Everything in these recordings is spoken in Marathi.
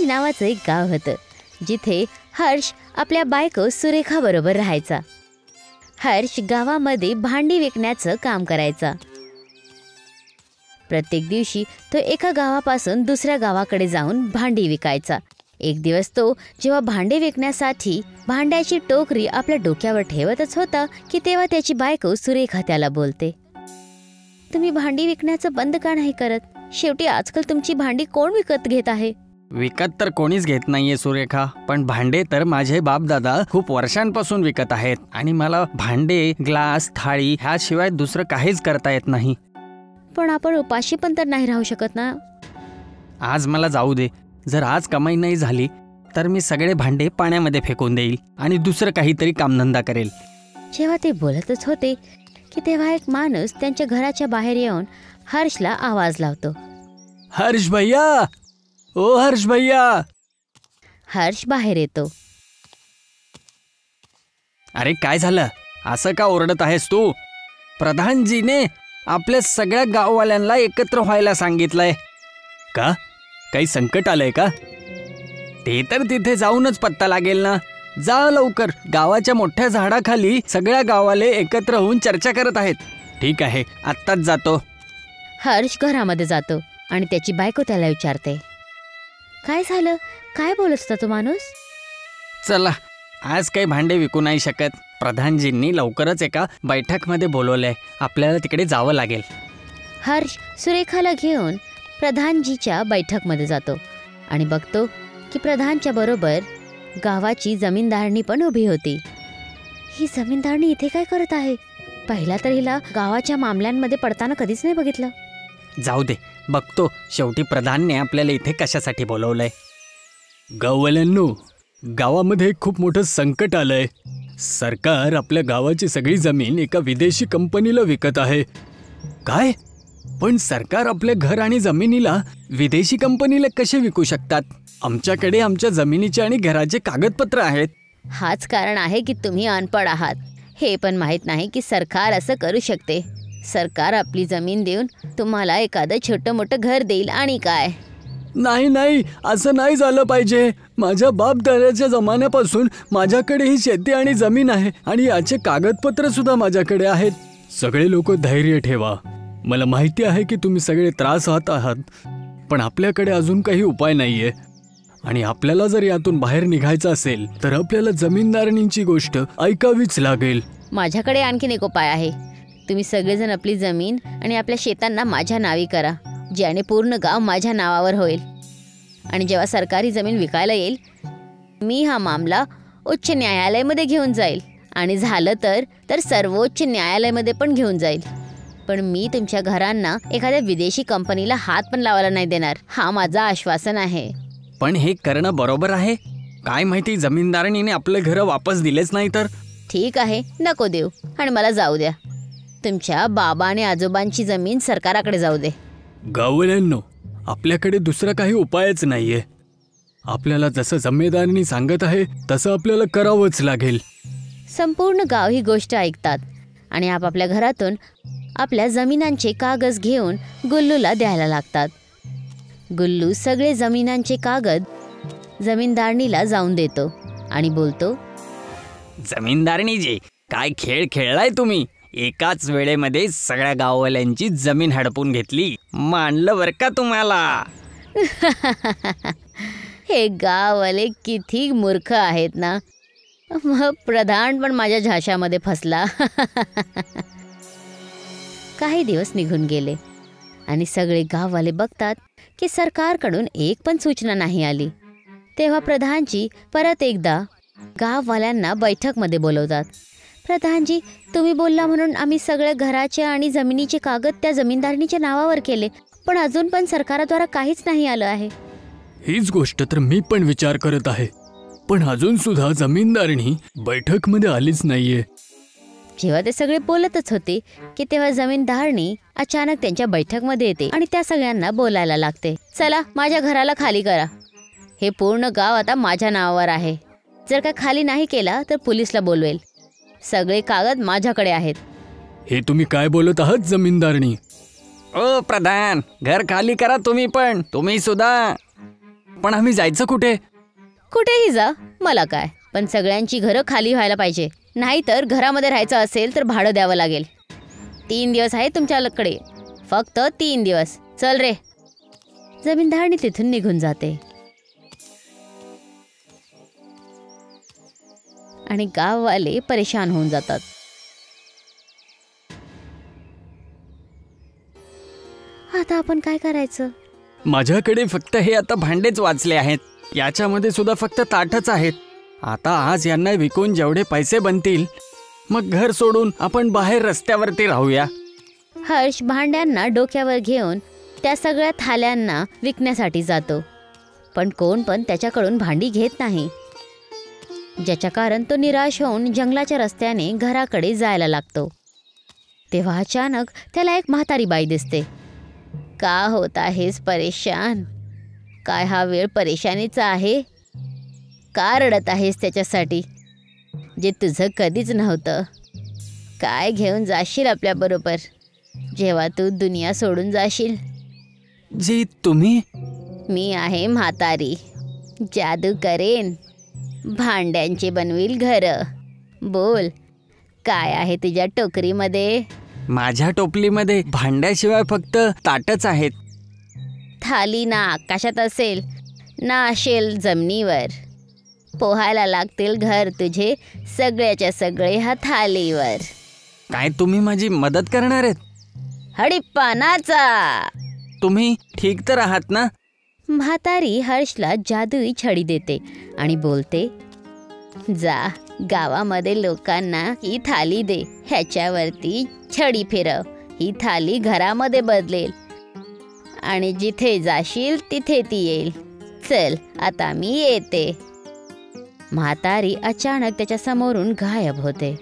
प्रधानजी नावाचं एक गाव होतं, जिथे हर्ष आपल्या बायको सुरेखा बरोबर राहायचा. हर्ष गावामध्ये भांडी विकण्याचं काम करायचा. प्रत्येक दिवशी तो एका गावापासून दुसऱ्या गावाकडे जाऊन भांडी विकायचा. एक दिवस तो जेव्हा भांडे विकण्यासाठी भांड्याची टोकरी आपल्या डोक्यावर ठेवतच होता की तेव्हा त्याची बायको सुरेखा त्याला बोलते, तुम्ही भांडी विकण्याचं बंद का नाही करत? शेवटी आजकाल तुमची भांडी कोण विकत घेत आहे? विकत तर कोणीच घेत नाहीये सुरेखा, पण भांडे तर माझे बापदादा खूप वर्षांपासून विकत आहेत आणि मला भांडे, ग्लास, थाळी ह्याशिवाय दुसरं काहीच करता येत नाही. पण आपण उपाशी पण तर नाही राहू शकत ना. आज मला जाऊ दे. जर आज कमाई नाही झाली तर मी सगळे भांडे पाण्यामध्ये फेकून देईल आणि दुसरं काहीतरी कामधंदा करेल. जेव्हा ते बोलतच होते की तेव्हा एक माणूस त्यांच्या घराच्या बाहेर येऊन हर्षला आवाज लावतो, हर्ष भैया, ओ हर्ष भैया. हर्ष बाहेर येतो. अरे काय झालं? असं का ओरडत आहेस तू? प्रधानजीने आपल्या सगळ्या गाववाल्यांना एकत्र व्हायला सांगितलंय. का? काही संकट आलंय का? ते तर तिथे जाऊनच पत्ता लागेल ना. जा लवकर. गावाच्या मोठ्या झाडाखाली सगळ्या गावाले एकत्र होऊन चर्चा करत आहेत. ठीक आहे, आत्ताच जातो. हर्ष घरामध्ये जातो आणि त्याची बायको त्याला विचारते, काय झालं? काय बोलत होता तो माणूस? चला, आज काही भांडे विकू नाही शकत. प्रधानजींनी लवकरच एका बैठकमध्ये बोलवलंय. आपल्याला तिकडे जावं लागेल. हर्ष सुरेखाला घेऊन प्रधानजीच्या बैठकमध्ये जातो आणि बघतो की प्रधानच्या बरोबर गावाची जमीनदारणी पण उभी होती. ही जमीनदारणी इथे काय करत आहे? पहिला तर हिला गावाच्या मामल्यांमध्ये पडताना कधीच नाही बघितलं. जाऊ दे, बघतो. शेवटी प्रधानने आपल्याला इथे कशासाठी बोलवलंय. गाववाल्यांनो, गावामध्ये खूप मोठं संकट आलंय. सरकार आपल्या गावाची सगळी जमीन एका विदेशी कंपनीला विकत आहे. काय? पण सरकार आपल्या घर आणि जमिनीला विदेशी कंपनीला कसे विकू शकतात? आमच्याकडे आमच्या जमिनीचे आणि घराचे कागदपत्र आहेत. हाच कारण आहे की तुम्ही अनपढ आहात. हे पण माहीत नाही की सरकार असं करू शकते. सरकार आपली जमीन देऊन तुम्हाला एखादं छोटं मोठं घर देईल आणि काय. नाही नाही, असं नाही झालं पाहिजे. माझ्या बापदादाच्या जमान्यापासून माझ्याकडे ही शेती आणि जमीन आहे आणि याचे कागदपत्र सुद्धा माझ्याकडे आहेत. सगळे लोक धैर्य ठेवा. मला माहिती आहे की तुम्ही सगळे त्रासात आहात, पण आपल्याकडे अजून काही उपाय नाहीये आणि आपल्याला जर यातून बाहेर निघायचं असेल तर आपल्याला जमीनदारांची गोष्ट ऐकावीच लागेल. माझ्याकडे आणखीन एक उपाय आहे. तुम्ही सगळेजण आपली जमीन आणि आपल्या शेतांना माझ्या नावी करा, ज्याने पूर्ण गाव माझ्या नावावर होईल. आणि जेव्हा सरकारी जमीन विकायला येईल, मी हा मामला उच्च न्यायालयामध्ये घेऊन जाईल आणि झालं तर सर्वोच्च न्यायालयामध्ये पण घेऊन जाईल. पण मी तुमच्या घरांना एखाद्या विदेशी कंपनीला हात पण लावायला नाही देणार. हा माझं आश्वासन आहे. पण हे करणं बरोबर आहे? काय माहिती जमीनदारांनी आपले घर वापस दिलेच नाही तर? ठीक आहे, नको देऊ आणि मला जाऊ द्या. तुमच्या बाबा आणि आजोबांची जमीन सरकाराकडे जाऊ दे. गाववाल्यांनो, आपल्याकडे दुसरा काही उपायच नाहीये. आपल्याला जसं जमीनदारांनी सांगत आहे तसं आपल्याला करावंच लागेल. संपूर्ण गाव ही गोष्ट ऐकतात आणि आपापल्या घरातून आपल्या जमिनांचे कागद घेऊन गुल्लूला द्यायला लागतात. गुल्लू सगळे जमिनांचे कागद जमीनदारणीला जाऊन देतो आणि बोलतो, जमीनदारणीजी, काय खेळ खेळलाय तुम्ही? एकाच वेळेमध्ये सगळ्या गाववाल्यांची जमीन हडपून घेतली. मानलं बर का तुम्हाला. हे गाववाले किती मूर्ख आहेत ना. मग प्रधान पण माझ्या झाशामध्ये फसला. काही दिवस निघून गेले आणि सगळे गाववाले बघतात की सरकारकडून एक पण सूचना नाही आली. तेव्हा प्रधानजी परत एकदा गाववाल्यांना बैठकमध्ये बोलवतात. प्रधानजी, तुम्ही बोलला म्हणून आम्ही सगळ्या घराचे आणि जमिनीचे कागद त्या जमीनदारणीच्या नावावर केले, पण अजून पण सरकारद्वारा काहीच नाही आलं आहे. हीच गोष्ट तर मी पण विचार करत आहे, पण अजून सुद्धा जमीनदारणी बैठकमध्ये आलीच नाहीये. जेव्हा ते सगळे बोलतच होते की तेव्हा जमीनदारणी अचानक त्यांच्या बैठकमध्ये येते आणि त्या सगळ्यांना बोलायला लागते, चला माझ्या घराला खाली करा. हे पूर्ण गाव आता माझ्या नावावर आहे. जर का खाली नाही केला तर पोलिसला बोलवेल. सगळे कागद माझ्याकडे आहेत. हे तुम्ही काय बोलत आहात जमीनदारणी? ओ प्रधान, घर खाली करा तुम्ही पण, तुम्ही सुद्धा. पण आम्ही जायचं कुठे? कुठेही जा, मला काय, पण सगळ्यांची घरं खाली व्हायला पाहिजे. नाहीतर घरामध्ये राहायचं असेल तर भाडं द्यावं लागेल. 3 दिवस आहे तुमच्याकडे, फक्त 3 दिवस. चल रे. जमीनदारणी तिथून निघून जाते आणि गाववाले परेशान होऊन जातात. आता आपण काय करायचं? माझ्याकडे फक्त हे आता भांडेच वाचले आहेत. याच्यामध्ये सुद्धा फक्त ताटच आहेत. आता आज यांना विकून जेवढे पैसे बनतील, मग घर सोडून आपण बाहेर रस्त्यावरती राहूया. हर्ष भांड्यांना डोक्यावर घेऊन त्या सगळ्या थाल्यांना विकण्यासाठी जातो. पण कोण पण त्याच्याकडून भांडी घेत नाही, ज्याच्या कारण तो निराश होऊन जंगलाच्या रस्त्याने घराकडे जायला लागतो. तेव्हा अचानक त्याला एक म्हातारी बाई दिसते. का होत आहेस परेशान? काय हा वेळ परेशानीचा आहे? का रडत आहेस त्याच्यासाठी, जे तुझं कधीच नव्हतं? काय घेऊन जाशील आपल्याबरोबर जेव्हा तू दुनिया सोडून जाशील? जी तुम्ही? मी आहे म्हातारी, जादू करेन, भांड्यांचे बनवील घरं. बोल, काय आहे तुझ्या टोकरीमध्ये? माझ्या टोपलीमध्ये भांड्याशिवाय फक्त ताटच आहेत. थाली ना आकाशात असेल ना असेल जमिनीवर. पोहायला लागतील घर तुझे सगळ्याच्या सगळे ह्या थालीवर. काय तुम्ही माझी मदत करणार आहेत? हडीपानाचा. तुम्ही ठीक तर आहात ना? म्हातारी हर्षला जादुई छडी देते आणि बोलते, जा गावामध्ये लोकांना ही थाली दे, ह्याच्यावरती छडी फिरव, ही थाली घरामध्ये बदलेल आणि जिथे जाशील तिथे ती येईल. चल आता मी येते. म्हातारी अचानक त्याच्या समोरून गायब होते.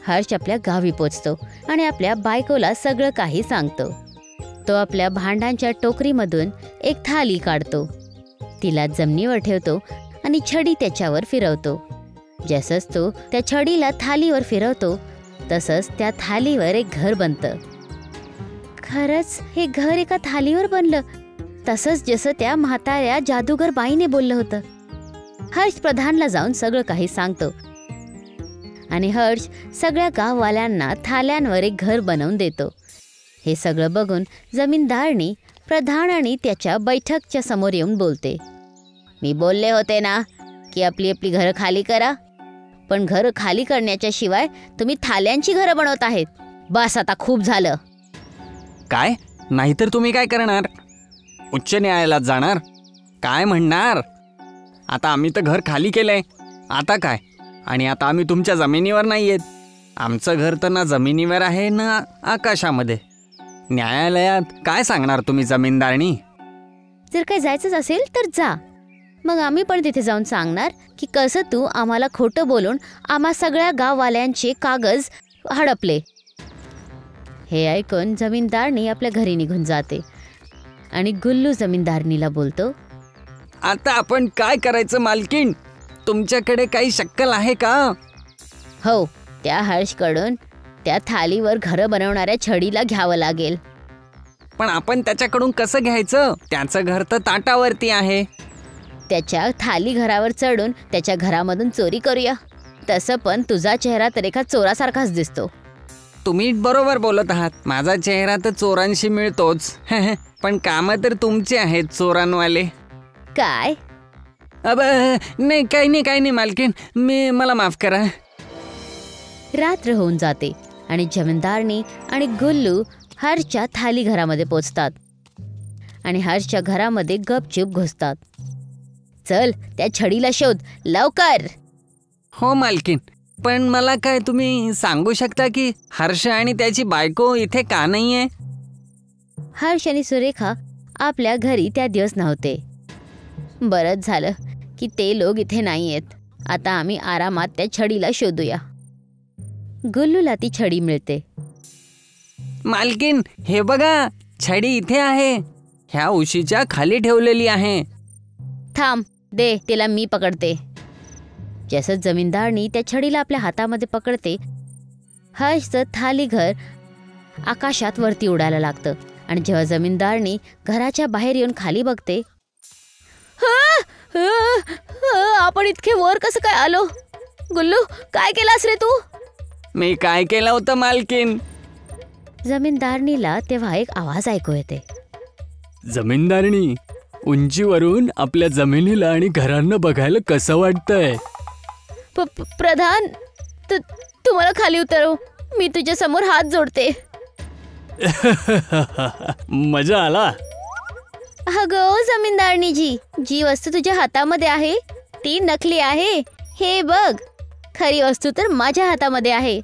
हर्ष आपल्या गावी पोचतो आणि आपल्या बायकोला सगळं काही सांगतो. तो आपल्या भांड्यांच्या टोकरीमधून एक थाली काढतो, तिला जमिनीवर ठेवतो आणि छडी त्याच्यावर फिरवतो. जसंच तो त्या छडीला थालीवर फिरवतो तसंच त्या थालीवर एक घर बनतं. खरंच हे घर एका थालीवर बनलं, तसंच जसं त्या म्हाताऱ्या जादूगर बाईने बोललं होतं. हर्ष प्रधानला जाऊन सगळं काही सांगतो आणि हर्ष सगळ्या गाववाल्यांना थाल्यांवर एक घर बनवून देतो. हे सगळं बघून जमीनदारणी प्रधान आणि त्याच्या बैठकच्या समोर येऊन बोलते, मी बोलले होते ना की आपली आपली घरं खाली करा, पण घरं खाली करण्याच्या शिवाय तुम्ही थाल्यांची घरं बनवत आहेत. बस आता खूप झालं. काय? नाहीतर तुम्ही काय करणार? उच्च न्यायालयात जाणार? काय म्हणणार? आता आम्ही तर घर खाली केलंय, आता काय? आणि आता आम्ही तुमच्या जमिनीवर नाही आहेत. आमचं घर तर ना जमिनीवर आहे ना आकाशामध्ये. न्यायालयात काय सांगणार तुम्ही जमीनदारणी? जर काही जायचंच असेल तर जा, मग आम्ही पण तिथे जाऊन सांगणार की कसं तू आम्हाला खोटं बोलून आम्हा सगळ्या गाववाल्यांचे कागज हडपले. हे ऐकून जमीनदारणी आपल्या घरी निघून जाते आणि गुल्लू जमीनदारणीला बोलतो, आता आपण काय करायचं मालकीण? तुमच्याकडे काही शक्कल आहे का? हो, त्या हर्षकडून त्या थालीवर घरं बनवणाऱ्या छडीला घ्यावं लागेल. पण आपण त्याच्याकडून कसं घ्यायचं? त्याचं घर तर ताटावरती आहे. त्याच्या थाली घरावर चढून त्याच्या घरामधून चोरी करूया. तसं पण तुझा चेहरा तर एका चोरासारखाच दिसतो. तुम्ही बरोबर बोलत आहात, माझा चेहरा तर चोरांशी मिळतोच. पण कामं तर तुमचे आहेत चोरांवाले. काय? नाही, काही नाही मालकीन, मला माफ करा. रात्र होऊन जाते आणि जमीनदारणी आणि गुल्लू हर्षच्या थाली घरामध्ये पोचतात आणि हर्षच्या घरामध्ये गपचूप घुसतात. चल त्या छडीला शोध लवकर. हो मालकीन, पण मला काय तुम्ही सांगू शकता की हर्ष आणि त्याची बायको इथे का नाहीये? हर्ष आणि सुरेखा आपल्या घरी त्या दिवस नव्हते. बरंच झालं की ते लोक इथे नाही आहेत. आता आम्ही आरामात त्या छडीला शोधूया. गुल्लूला ती छडी मिळते. मालकीन, हे बघा, छडी इथे आहे, ह्या उशीच्या खाली ठेवलेली आहे. थांब, दे, तिला मी पकडते. जसं जमीनदारणी त्या छडीला आपल्या हातामध्ये पकडते, हर्षचं थाली घर आकाशात वरती उडायला लागतं आणि जेव्हा जमीनदारणी घराच्या बाहेर येऊन खाली बघते, आपण इतके वर कसं काय आलो? गुल्लू, काय केलास रे तू? मी काय केलं होतं मालकीन? जमीनदारणीला तेव्हा एक आवाज ऐकू येते. जमीनदारणी, उंचीवरून आपल्या जमिनीला आणि घरांना बघायला कसं वाटतंय? प्रधान, तू मला खाली उतरव. मी तुझ्या समोर हात जोडते. मजा आला? अगं जमीनदारणीजी, जी वस्तू तुझ्या हातामध्ये आहे ती नकली आहे. हे बघ, खरी वस्तू तर माझ्या हातामध्ये आहे.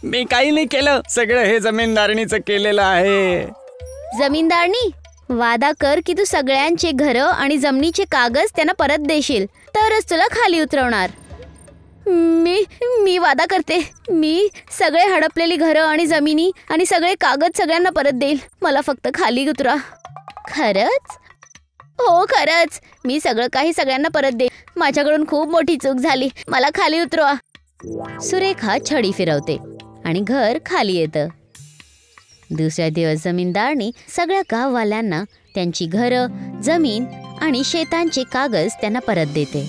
मी काही नाही केलं, सगळं हे जमीनदारणीचं केलेलं आहे. जमीनदारणी, वादा कर की तू सगळ्यांचे घरं आणि जमिनीचे कागद त्यांना परत देशील, तरच तुला खाली उतरवणार. मी वादा करते, मी सगळे हडपलेली घरं आणि जमिनी आणि सगळे कागद सगळ्यांना परत देईल. मला फक्त खाली उतरा. खरंच? हो खरंच, मी सगळं काही सगळ्यांना परत देईल. माझ्याकडून खूप मोठी चूक झाली, मला खाली उतरवा. सुरेखा छडी फिरवते आणि घर खाली येतं. दुसऱ्या दिवस जमीनदारणी सगळ्या गाववाल्यांना त्यांची घरं, जमीन आणि शेतांचे कागद त्यांना परत देते.